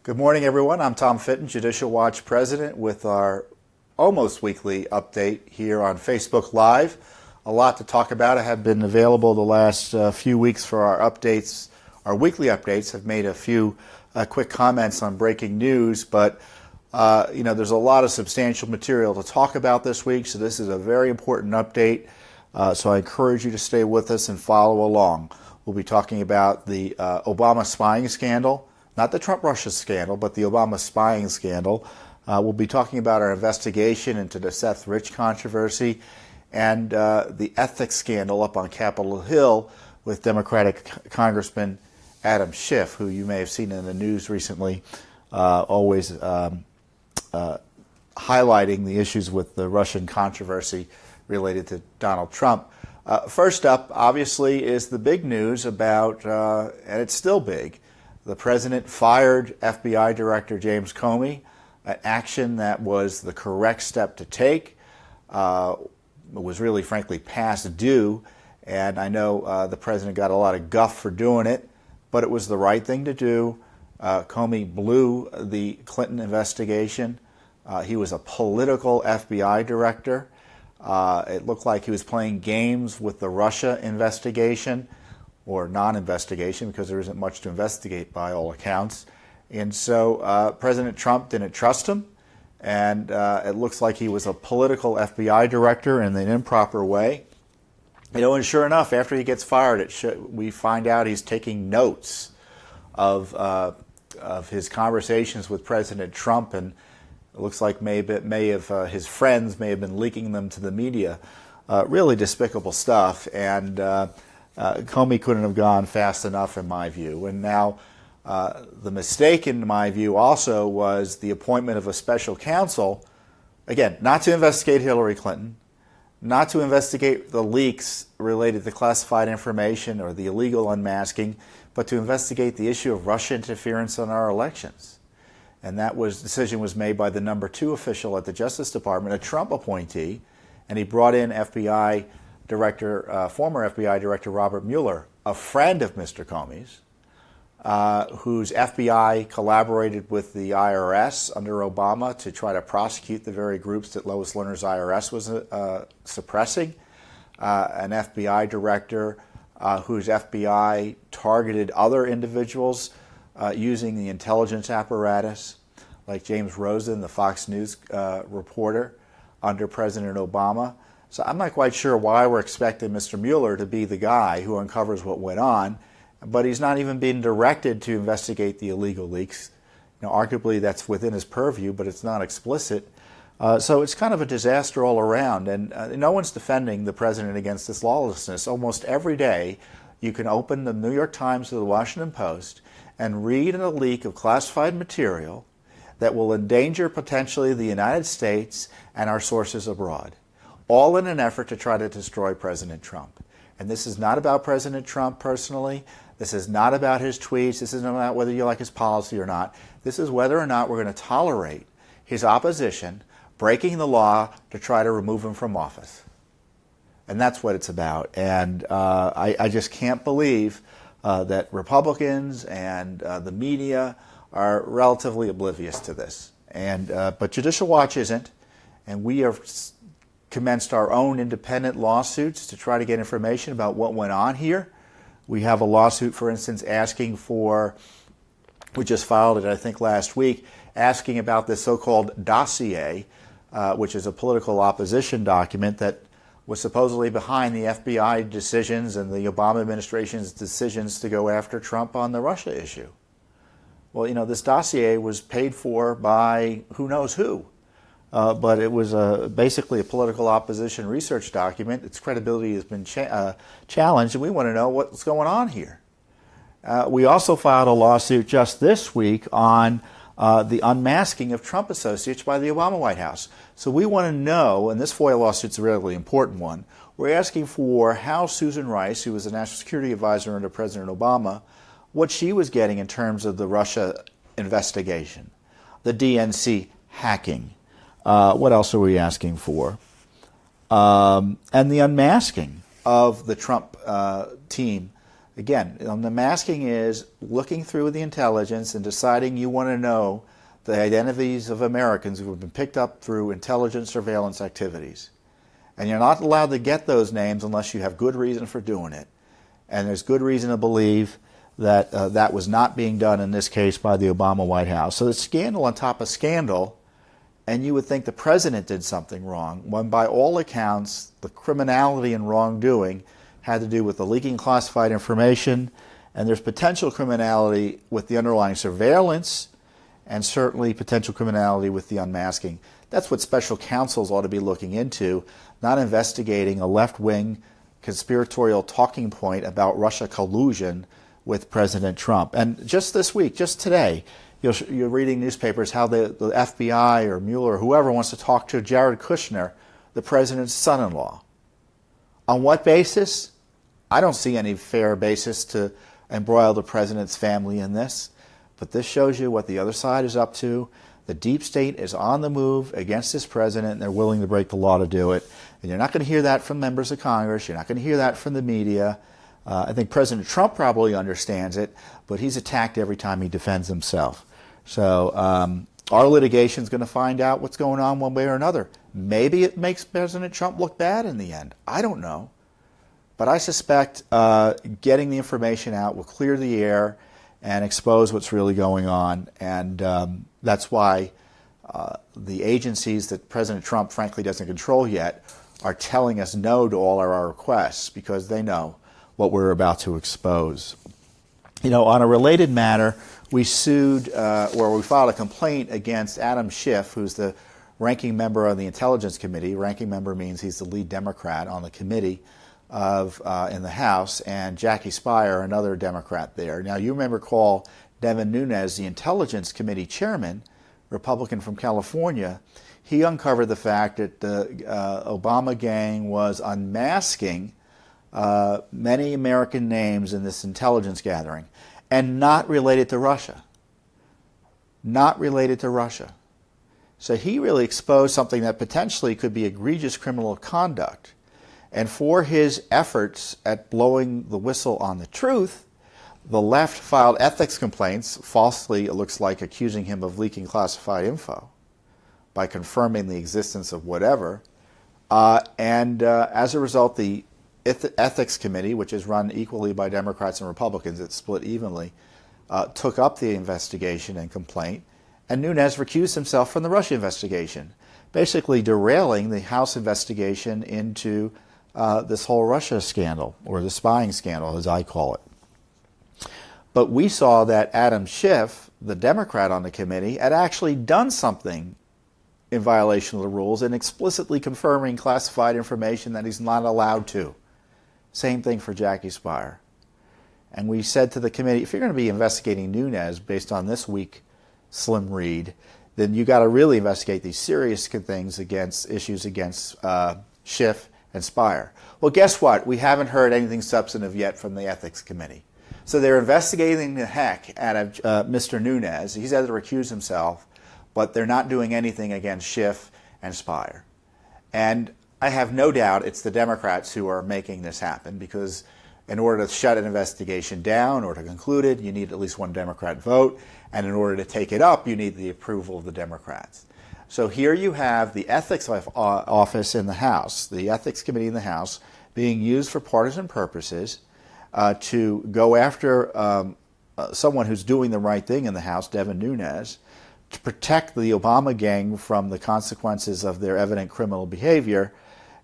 Good morning, everyone. I'm Tom Fitton, Judicial Watch President, with our almost weekly update here on Facebook Live. A lot to talk about. I have been available the last few weeks for our updates, our weekly updates. I've made a few quick comments on breaking news, but there's a lot of substantial material to talk about this week, so this is a very important update. So I encourage you to stay with us and follow along. We'll be talking about the Obama spying scandal. Not the Trump-Russia scandal, but the Obama spying scandal. We'll be talking about our investigation into the Seth Rich controversy and the ethics scandal up on Capitol Hill with Democratic Congressman Adam Schiff, who you may have seen in the news recently, always highlighting the issues with the Russian controversy related to Donald Trump. First up, obviously, is the big news about, and it's still big, the president fired FBI Director James Comey, an action that was the correct step to take. It was really, frankly, past due, and I know the president got a lot of guff for doing it, but it was the right thing to do. Comey blew the Clinton investigation. He was a political FBI director. It looked like he was playing games with the Russia investigation, or non-investigation, because there isn't much to investigate by all accounts. And so President Trump didn't trust him, and it looks like he was a political FBI director in an improper way. And sure enough, after he gets fired, we find out he's taking notes of his conversations with President Trump, and it looks like his friends may have been leaking them to the media. Really despicable stuff, and Comey couldn't have gone fast enough, in my view. And now the mistake, in my view, also was the appointment of a special counsel, again, not to investigate Hillary Clinton, not to investigate the leaks related to classified information or the illegal unmasking, but to investigate the issue of Russia interference in our elections. And that decision was made by the number 2 official at the Justice Department, a Trump appointee, and he brought in former FBI Director Robert Mueller, a friend of Mr. Comey's, whose FBI collaborated with the IRS under Obama to try to prosecute the very groups that Lois Lerner's IRS was suppressing, an FBI director whose FBI targeted other individuals using the intelligence apparatus, like James Rosen, the Fox News reporter under President Obama. So I'm not quite sure why we're expecting Mr. Mueller to be the guy who uncovers what went on, but he's not even being directed to investigate the illegal leaks. Arguably that's within his purview, but it's not explicit. So it's kind of a disaster all around, and no one's defending the president against this lawlessness. Almost every day you can open the New York Times or the Washington Post and read a leak of classified material that will endanger potentially the United States and our sources abroad, all in an effort to try to destroy President Trump. And this is not about President Trump personally. This is not about his tweets. This isn't about whether you like his policy or not. This is whether or not we're going to tolerate his opposition breaking the law to try to remove him from office. And that's what it's about. And I just can't believe that Republicans and the media are relatively oblivious to this. But Judicial Watch isn't, and we have commenced our own independent lawsuits to try to get information about what went on here. We have a lawsuit, for instance, we just filed it, I think, last week, asking about this so-called dossier, which is a political opposition document that was supposedly behind the FBI decisions and the Obama administration's decisions to go after Trump on the Russia issue. Well, this dossier was paid for by who knows who. But it was basically a political opposition research document. Its credibility has been challenged, and we want to know what's going on here. We also filed a lawsuit just this week on the unmasking of Trump associates by the Obama White House. So we want to know, and this FOIA lawsuit's a really important one, we're asking for how Susan Rice, who was the National Security Advisor under President Obama, what she was getting in terms of the Russia investigation, the DNC hacking. What else are we asking for? And the unmasking of the Trump team Again, unmasking is looking through the intelligence and deciding you want to know the identities of Americans who have been picked up through intelligence surveillance activities. And you're not allowed to get those names unless you have good reason for doing it. And there's good reason to believe that that was not being done in this case by the Obama White House. So it's scandal on top of scandal, and you would think the president did something wrong, when by all accounts the criminality and wrongdoing had to do with the leaking classified information, and there's potential criminality with the underlying surveillance, and certainly potential criminality with the unmasking. That's what special counsels ought to be looking into, not investigating a left-wing conspiratorial talking point about Russia collusion with President Trump. And just this week, just today, you're reading newspapers how the FBI or Mueller or whoever wants to talk to Jared Kushner, the president's son-in-law. On what basis? I don't see any fair basis to embroil the president's family in this. But this shows you what the other side is up to. The deep state is on the move against this president, and they're willing to break the law to do it. And you're not going to hear that from members of Congress. You're not going to hear that from the media. I think President Trump probably understands it, but he's attacked every time he defends himself. So our litigation is going to find out what's going on one way or another. Maybe it makes President Trump look bad in the end. I don't know. But I suspect getting the information out will clear the air and expose what's really going on. And that's why the agencies that President Trump frankly doesn't control yet are telling us no to all our requests, because they know what we're about to expose. You know, on a related matter, we sued, or we filed a complaint against Adam Schiff, who's the ranking member of the Intelligence Committee. Ranking member means he's the lead Democrat on the committee in the House, and Jackie Speier, another Democrat there. Now, you may recall Devin Nunes, the Intelligence Committee chairman, Republican from California. He uncovered the fact that the Obama gang was unmasking many American names in this intelligence gathering, and not related to Russia. Not related to Russia. So he really exposed something that potentially could be egregious criminal conduct. And for his efforts at blowing the whistle on the truth, the left filed ethics complaints, falsely, it looks like, accusing him of leaking classified info by confirming the existence of whatever. As a result, the Ethics Committee, which is run equally by Democrats and Republicans, it's split evenly, took up the investigation and complaint, and Nunes recused himself from the Russia investigation, basically derailing the House investigation into this whole Russia scandal, or the spying scandal, as I call it. But we saw that Adam Schiff, the Democrat on the committee, had actually done something in violation of the rules and explicitly confirming classified information that he's not allowed to. Same thing for Jackie Speier. And we said to the committee, if you're going to be investigating Nunes based on this week slim read, then you got to really investigate these serious things against issues against Schiff and Speier. Well, guess what? We haven't heard anything substantive yet from the Ethics Committee. So they're investigating the heck out of Mr. Nunes. He's had to recuse himself, but they're not doing anything against Schiff and Speier. And I have no doubt it's the Democrats who are making this happen, because in order to shut an investigation down or to conclude it, you need at least one Democrat vote, and in order to take it up, you need the approval of the Democrats. So here you have the Ethics Office in the House, the Ethics Committee in the House, being used for partisan purposes to go after someone who's doing the right thing in the House, Devin Nunes, to protect the Obama gang from the consequences of their evident criminal behavior,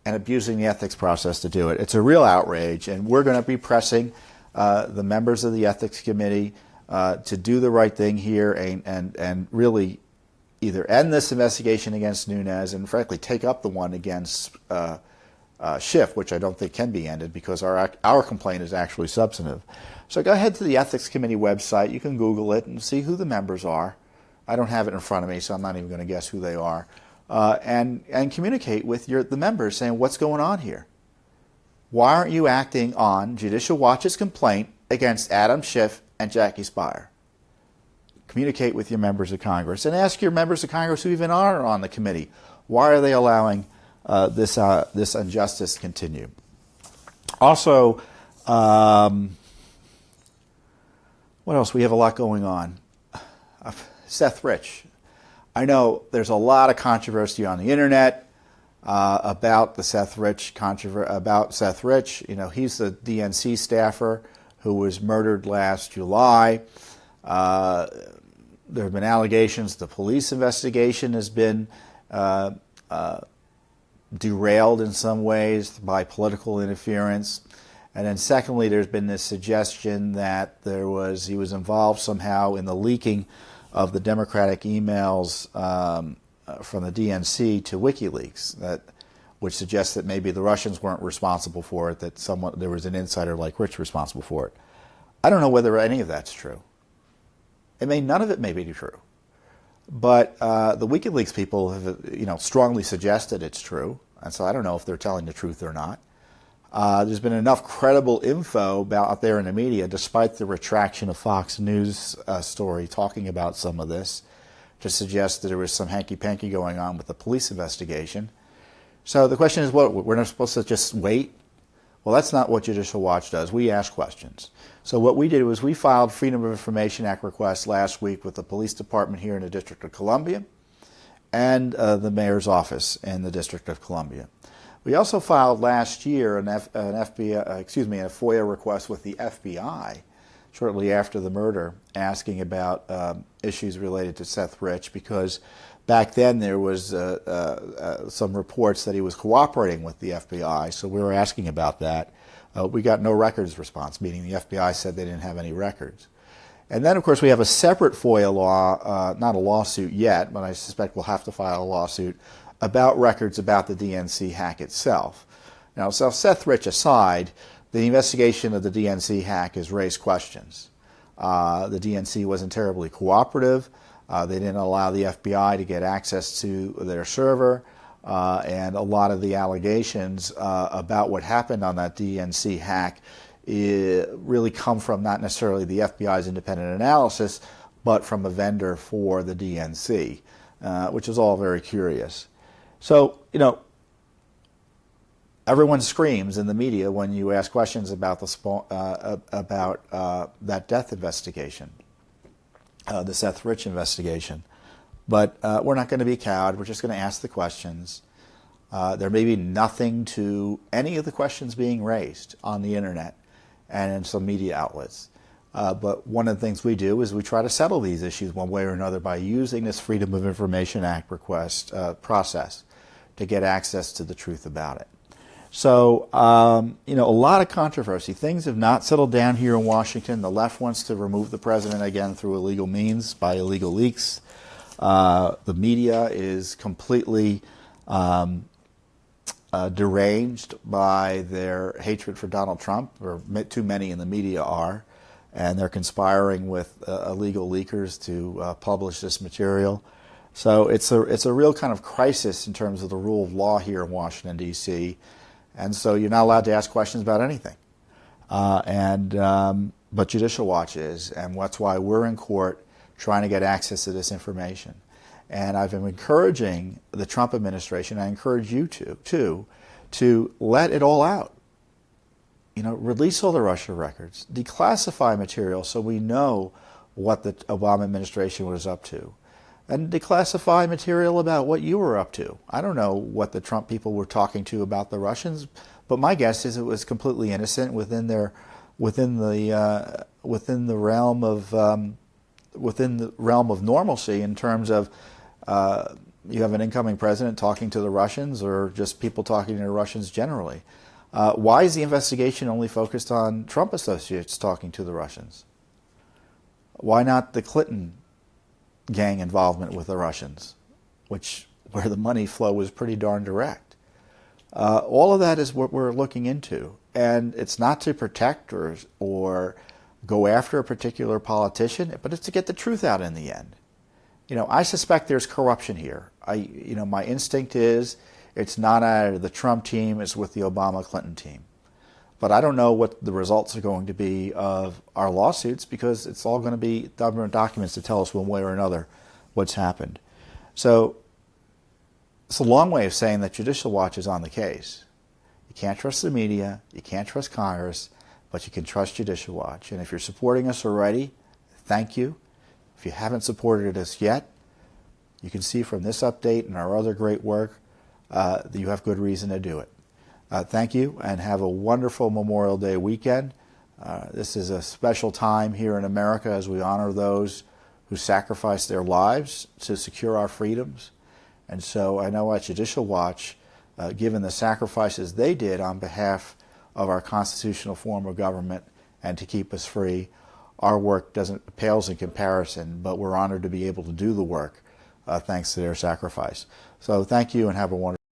and abusing the ethics process to do it. It's a real outrage, and we're going to be pressing the members of the Ethics Committee to do the right thing here and really either end this investigation against Nunes and frankly take up the one against Schiff, which I don't think can be ended because our complaint is actually substantive. So go ahead to the Ethics Committee website. You can Google it and see who the members are. I don't have it in front of me, so I'm not even going to guess who they are. And communicate with the members saying, what's going on here? Why aren't you acting on Judicial Watch's complaint against Adam Schiff and Jackie Speier? Communicate with your members of Congress and ask your members of Congress who even are on the committee, why are they allowing this injustice to continue? Also, What else? We have a lot going on. Seth Rich. I know there's a lot of controversy on the internet about the Seth Rich about Seth Rich. You know, he's the DNC staffer who was murdered last July. There have been allegations the police investigation has been derailed in some ways by political interference. And then secondly, there's been this suggestion that he was involved somehow in the leaking of the Democratic emails from the DNC to WikiLeaks, which suggests that maybe the Russians weren't responsible for it, that there was an insider like Rich responsible for it. I don't know whether any of that's true. None of it may be true. But the WikiLeaks people have, strongly suggested it's true, and so I don't know if they're telling the truth or not. There's been enough credible info out there in the media, despite the retraction of Fox News story talking about some of this, to suggest that there was some hanky-panky going on with the police investigation. So the question is, what, we're not supposed to just wait? Well, that's not what Judicial Watch does. We ask questions. So what we did was we filed Freedom of Information Act requests last week with the police department here in the District of Columbia and the mayor's office in the District of Columbia. We also filed last year a FOIA request with the FBI shortly after the murder, asking about issues related to Seth Rich, because back then there was some reports that he was cooperating with the FBI, so we were asking about that. We got no records response, meaning the FBI said they didn't have any records. And then, of course, we have a separate FOIA law, not a lawsuit yet, but I suspect we'll have to file a lawsuit about records about the DNC hack itself. Now, so Seth Rich aside, the investigation of the DNC hack has raised questions. The DNC wasn't terribly cooperative. They didn't allow the FBI to get access to their server. And a lot of the allegations about what happened on that DNC hack really come from not necessarily the FBI's independent analysis, but from a vendor for the DNC, which is all very curious. So, everyone screams in the media when you ask questions about that death investigation, the Seth Rich investigation. But we're not going to be cowed. We're just going to ask the questions. There may be nothing to any of the questions being raised on the internet and in some media outlets. But one of the things we do is we try to settle these issues one way or another by using this Freedom of Information Act request process to get access to the truth about it. So, a lot of controversy. Things have not settled down here in Washington. The left wants to remove the president again through illegal means, by illegal leaks. The media is completely deranged by their hatred for Donald Trump, or too many in the media are, and they're conspiring with illegal leakers to publish this material. So it's a real kind of crisis in terms of the rule of law here in Washington, D.C., and so you're not allowed to ask questions about anything. But Judicial Watch is, and that's why we're in court trying to get access to this information. And I've been encouraging the Trump administration, I encourage you to let it all out. Release all the Russia records, declassify material so we know what the Obama administration was up to, and declassify material about what you were up to. I don't know what the Trump people were talking to about the Russians, but my guess is it was completely innocent within the realm of normalcy in terms of you have an incoming president talking to the Russians, or just people talking to the Russians generally. Why is the investigation only focused on Trump associates talking to the Russians? Why not the Clinton gang involvement with the Russians, where the money flow was pretty darn direct? All of that is what we're looking into, and it's not to protect or go after a particular politician, but it's to get the truth out in the end. I suspect there's corruption here. My instinct is it's not out of the Trump team, it's with the Obama-Clinton team. But I don't know what the results are going to be of our lawsuits, because it's all going to be government documents to tell us one way or another what's happened. So it's a long way of saying that Judicial Watch is on the case. You can't trust the media, you can't trust Congress, but you can trust Judicial Watch. And if you're supporting us already, thank you. If you haven't supported us yet, you can see from this update and our other great work that you have good reason to do it. Thank you, and have a wonderful Memorial Day weekend. This is a special time here in America as we honor those who sacrificed their lives to secure our freedoms. And so I know at Judicial Watch, given the sacrifices they did on behalf of our constitutional form of government and to keep us free, our work pales in comparison, but we're honored to be able to do the work thanks to their sacrifice. So thank you, and have a wonderful